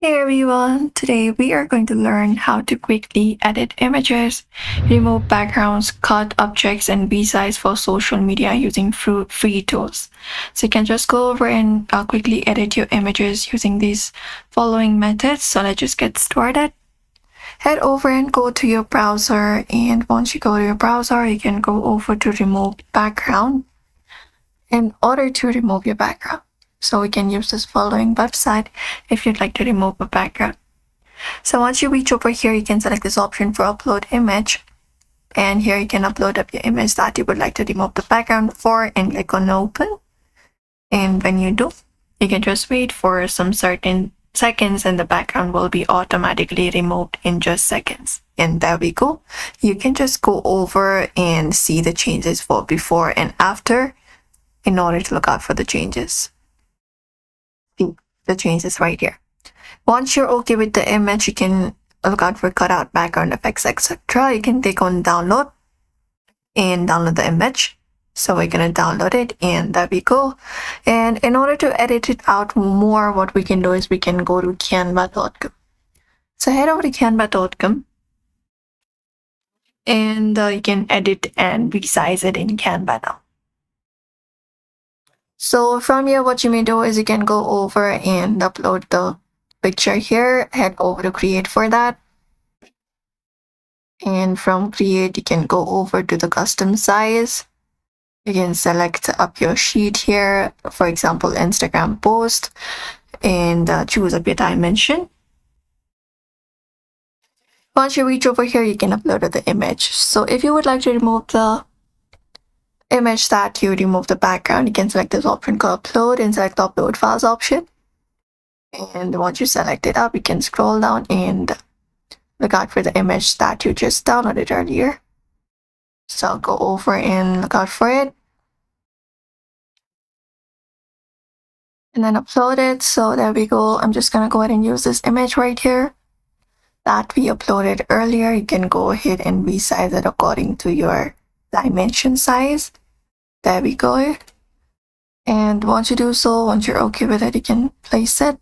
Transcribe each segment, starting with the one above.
Hey everyone, today we are going to learn how to quickly edit images, remove backgrounds, cut objects, and resize for social media using free tools. So you can just go over and quickly edit your images using these following methods. So let's just get started. Head over and go to your browser, and once you go to your browser, you can go over to remove background. In order to remove your background, so we can use this following website if you'd like to remove a background. So once you reach over here, you can select this option for upload image. And here you can upload up your image that you would like to remove the background for and click on open. And when you do, you can just wait for some certain seconds and the background will be automatically removed in just seconds. And there we go. You can just go over and see the changes for before and after in order to look out for the changes. See the changes right here. Once you're okay with the image, you can look out for cutout, background effects, etc. You can click on download and download the image. So we're gonna download it, and there we go. And in order to edit it out more, what we can do is we can go to canva.com. So head over to canva.com and you can edit and resize it in Canva now. So from here, what you may do is you can go over and upload the picture here, head over to create for that. And from create, you can go over to the custom size. You can select up your sheet here, for example, Instagram post, and choose up your dimension. Once you reach over here, you can upload the image. So if you would like to remove the image that you remove the background, you can select this option called upload and select the upload files option. And once you select it up, you can scroll down and look out for the image that you just downloaded earlier. So I'll go over and look out for it and then upload it. So there we go. I'm just gonna go ahead and use this image right here that we uploaded earlier. You can go ahead and resize it according to your dimension size. There we go. And once you do so, once you're okay with it, you can place it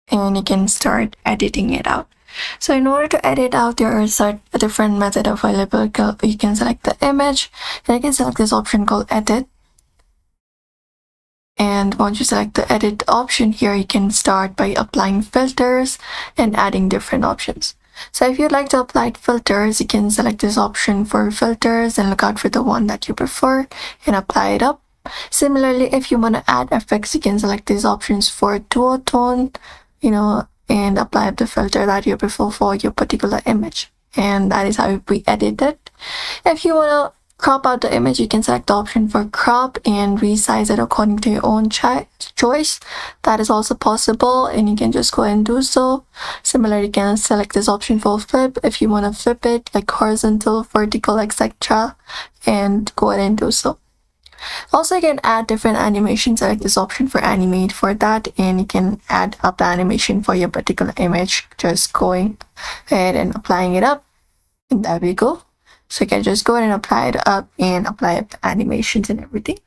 and you can start editing it out. So in order to edit out, there is a different method available. You can select the image and you can select this option called edit. And once you select the edit option here, you can start by applying filters and adding different options. So if you'd like to apply filters, you can select this option for filters and look out for the one that you prefer and apply it up. Similarly, if you want to add effects, you can select these options for duotone, and apply the filter that you prefer for your particular image. And that is how we edit it. If you want to crop out the image, you can select the option for crop and resize it according to your own choice. That is also possible, and you can just go ahead and do so. Similarly, you can select this option for flip if you want to flip it like horizontal, vertical, etc. and go ahead and do so. Also, you can add different animations. Select this option for animate for that, and you can add up the animation for your particular image, just going ahead and applying it up, and there we go. So you can just go ahead and apply it up and apply up the animations and everything.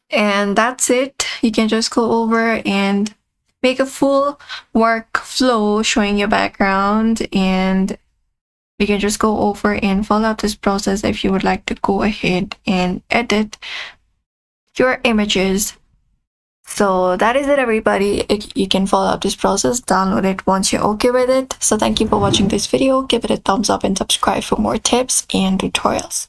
And that's it. You can just go over and make a full workflow showing your background, and you can just go over and follow up this process if you would like to go ahead and edit your images. So that is it, everybody. You can follow up this process, download it once you're okay with it. So thank you for watching this video. Give it a thumbs up and subscribe for more tips and tutorials.